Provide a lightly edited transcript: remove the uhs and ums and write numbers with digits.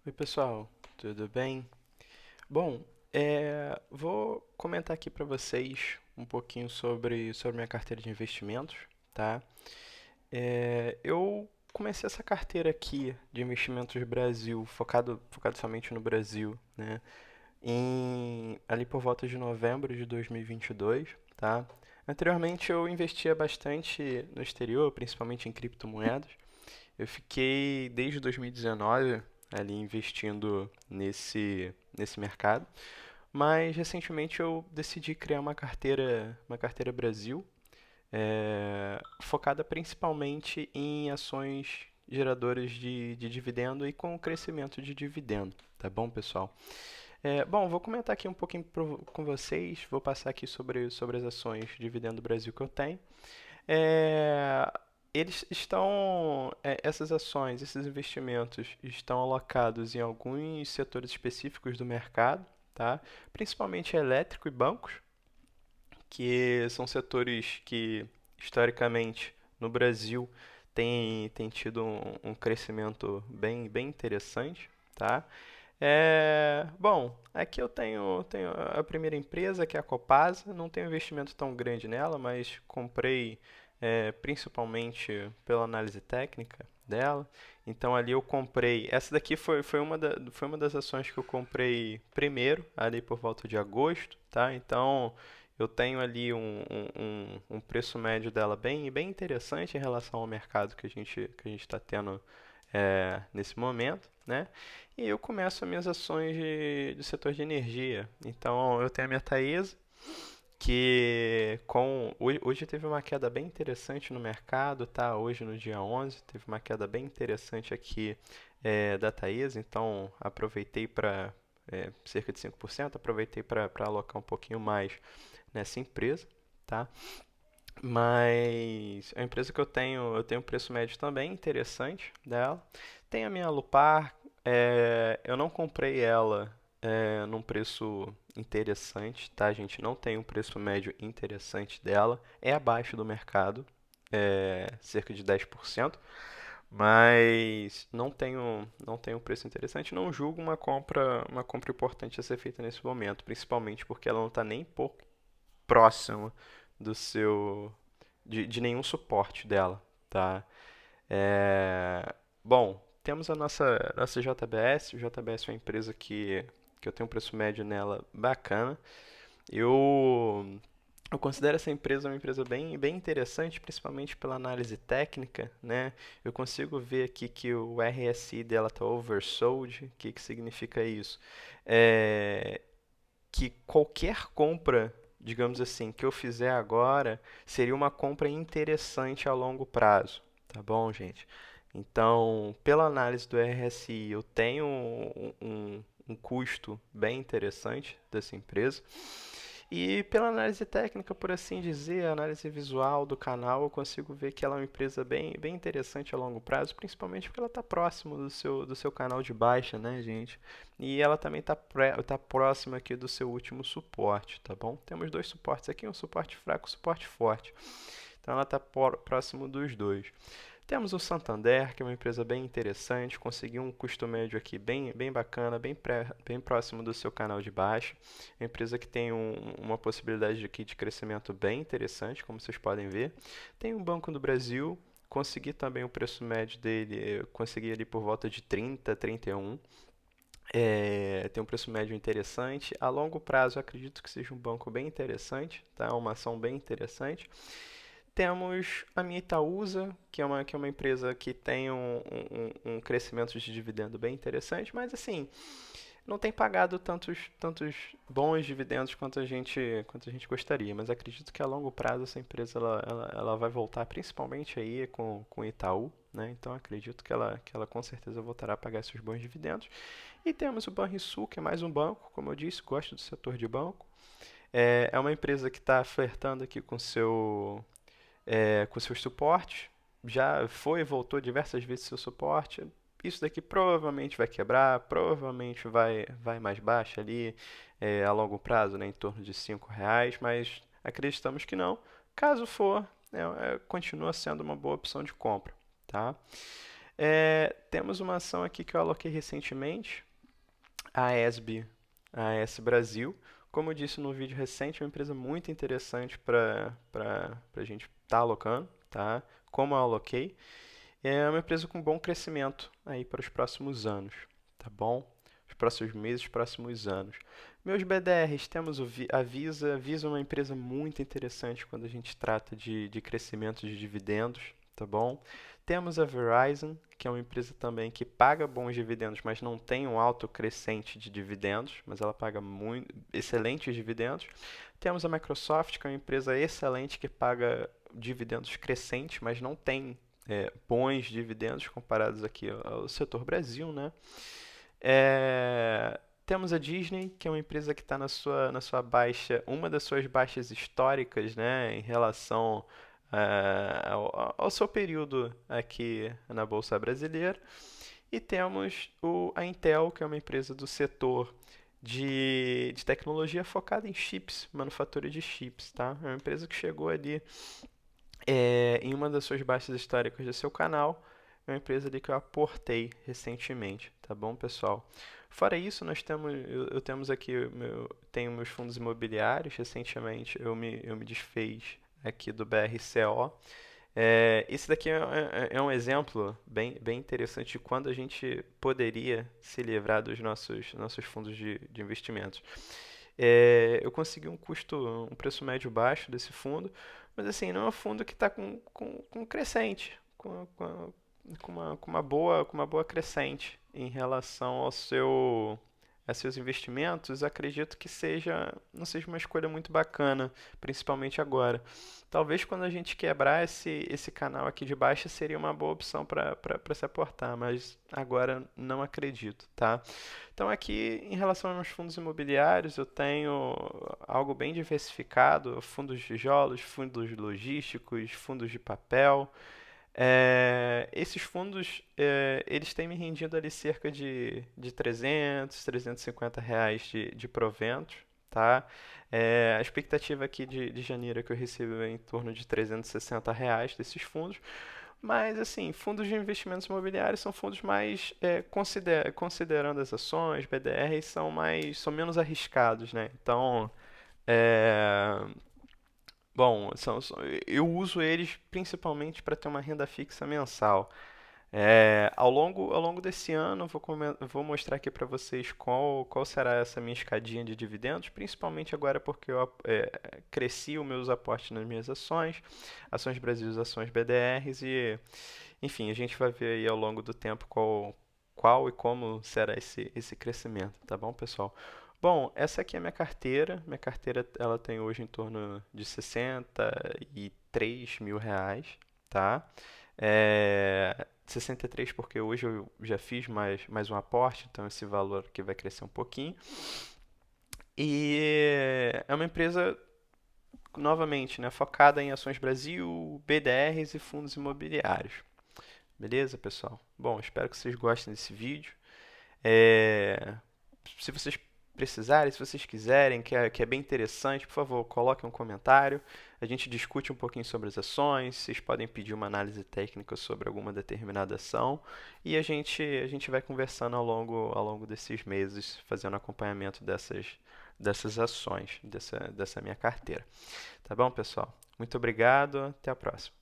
Oi, pessoal, tudo bem? Bom, vou comentar aqui para vocês um pouquinho sobre minha carteira de investimentos, tá? Eu comecei essa carteira aqui de investimentos Brasil, focado somente no Brasil, né? Ali por volta de novembro de 2022, tá? Anteriormente eu investia bastante no exterior, principalmente em criptomoedas. Eu fiquei desde 2019 ali investindo nesse mercado, mas recentemente eu decidi criar uma carteira Brasil, focada principalmente em ações geradoras de dividendo e com crescimento de dividendo, tá bom, pessoal? Bom, vou comentar aqui um pouquinho com vocês, vou passar aqui sobre as ações Dividendo Brasil que eu tenho. É, essas ações, esses investimentos estão alocados em alguns setores específicos do mercado, tá? Principalmente elétrico e bancos, que são setores que, historicamente, no Brasil, têm tido um crescimento bem interessante, tá? Bom, aqui eu tenho a primeira empresa, que é a Copasa. Não tenho investimento tão grande nela, mas comprei principalmente pela análise técnica dela. Então ali eu comprei. Essa daqui foi uma das ações que eu comprei primeiro, ali por volta de agosto, tá? Então eu tenho ali um preço médio dela bem interessante em relação ao mercado que a gente está tendo nesse momento, né? E eu começo as minhas ações do setor de energia. Então, eu tenho a minha Taesa, hoje teve uma queda bem interessante no mercado, tá? Hoje no dia 11 teve uma queda bem interessante aqui da Taesa, então aproveitei para cerca de 5%, aproveitei para alocar um pouquinho mais nessa empresa, tá? Mas a empresa que eu tenho um preço médio também interessante dela. Tem a minha Lupar, eu não comprei ela num preço interessante, tá, gente? Não tem um preço médio interessante dela. É abaixo do mercado, cerca de 10%, mas não tenho um preço interessante. Não julgo uma compra importante a ser feita nesse momento, principalmente porque ela não está nem pouco próxima do seu de nenhum suporte dela, tá? Bom, temos a nossa JBS. O JBS é uma empresa que eu tenho um preço médio nela bacana. Eu, eu considero essa empresa uma empresa bem interessante, principalmente pela análise técnica, né? Eu consigo ver aqui que o RSI dela está oversold. O que significa isso? É, que qualquer compra, digamos assim, que eu fizer agora seria uma compra interessante a longo prazo, tá bom, gente? Então, pela análise do RSI, eu tenho um custo bem interessante dessa empresa. E pela análise técnica, por assim dizer, a análise visual do canal, eu consigo ver que ela é uma empresa bem interessante a longo prazo, principalmente porque ela está próximo do seu canal de baixa, né, gente? E ela também tá próxima aqui do seu último suporte, tá bom? Temos dois suportes aqui, um suporte fraco e um suporte forte. Então ela está próximo dos dois. Temos o Santander, que é uma empresa bem interessante, conseguiu um custo médio aqui bem bacana, bem próximo do seu canal de baixa. É uma empresa que tem uma possibilidade aqui de crescimento bem interessante, como vocês podem ver. Tem o Banco do Brasil, consegui também o preço médio dele, eu consegui ali por volta de 30, 31. Tem um preço médio interessante. A longo prazo, eu acredito que seja um banco bem interessante, tá? Uma ação bem interessante. Temos a minha Itaúsa, que é uma empresa que tem um crescimento de dividendo bem interessante, mas assim, não tem pagado tantos bons dividendos quanto a gente gostaria. Mas acredito que a longo prazo essa empresa ela vai voltar, principalmente aí com o Itaú, né? Então acredito que ela com certeza voltará a pagar esses bons dividendos. E temos o Banrisul, que é mais um banco, como eu disse, gosto do setor de banco. É uma empresa que está flertando aqui com seus suportes. Já foi e voltou diversas vezes seu suporte. Isso daqui provavelmente vai quebrar, provavelmente vai mais baixo ali a longo prazo, né, em torno de R$ 5, mas acreditamos que não. Caso for, continua sendo uma boa opção de compra, tá? Temos uma ação aqui que eu aloquei recentemente, a ESB, a ES Brasil. Como eu disse no vídeo recente, é uma empresa muito interessante para a gente estar alocando, tá? Como eu aloquei. É uma empresa com bom crescimento aí para os próximos anos, tá bom? Os próximos meses, próximos anos. Meus BDRs, temos a Visa. A Visa é uma empresa muito interessante quando a gente trata de crescimento de dividendos, tá bom? Temos a Verizon, que é uma empresa também que paga bons dividendos, mas não tem um alto crescente de dividendos, mas ela paga muito, excelentes dividendos. Temos a Microsoft, que é uma empresa excelente que paga dividendos crescentes, mas não tem bons dividendos comparados aqui ao setor Brasil, né? Temos a Disney, que é uma empresa que está na sua baixa, uma das suas baixas históricas, né, em relação ao seu período aqui na Bolsa Brasileira. E temos a Intel, que é uma empresa do setor de tecnologia focada em chips, manufatura de chips, tá? É uma empresa que chegou ali em uma das suas baixas históricas do seu canal. É uma empresa ali que eu aportei recentemente, tá bom, pessoal? Fora isso, eu temos aqui, tenho meus fundos imobiliários. Recentemente eu me desfiz aqui do BRCO. Esse daqui é um exemplo bem interessante de quando a gente poderia se livrar dos nossos fundos de investimentos. Eu consegui um preço médio baixo desse fundo, mas assim, não é um fundo que está com crescente, com uma boa crescente em relação a seus investimentos. Acredito que não seja uma escolha muito bacana, principalmente agora. Talvez quando a gente quebrar esse canal aqui de baixa seria uma boa opção para se aportar, mas agora não acredito, tá? Então aqui em relação aos fundos imobiliários, eu tenho algo bem diversificado: fundos de tijolos, fundos logísticos, fundos de papel. Esses fundos, eles têm me rendido ali cerca de 300, R$ 350 de proventos, tá? A expectativa aqui de janeiro é que eu receba em torno de R$ 360 desses fundos. Mas, assim, fundos de investimentos imobiliários são fundos mais, considerando as ações, BDRs, são menos arriscados, né? Então, é, bom, eu uso eles principalmente para ter uma renda fixa mensal. Ao longo desse ano, eu vou mostrar aqui para vocês qual será essa minha escadinha de dividendos, principalmente agora porque eu cresci os meus aportes nas minhas ações, ações Brasil, ações BDRs, e, enfim, a gente vai ver aí ao longo do tempo qual e como será esse crescimento, tá bom, pessoal? Bom, essa aqui é a minha carteira. Minha carteira, ela tem hoje em torno de R$ 63 mil, tá? 63 porque hoje eu já fiz mais um aporte, então esse valor aqui vai crescer um pouquinho. E é uma empresa, novamente, né, focada em ações Brasil, BDRs e fundos imobiliários. Beleza, pessoal? Bom, espero que vocês gostem desse vídeo. É, Se vocês precisarem, se vocês quiserem, que é bem interessante, por favor, coloquem um comentário. A gente discute um pouquinho sobre as ações. Vocês podem pedir uma análise técnica sobre alguma determinada ação. E a gente vai conversando ao longo desses meses, fazendo acompanhamento dessas ações, dessa minha carteira. Tá bom, pessoal? Muito obrigado. Até a próxima.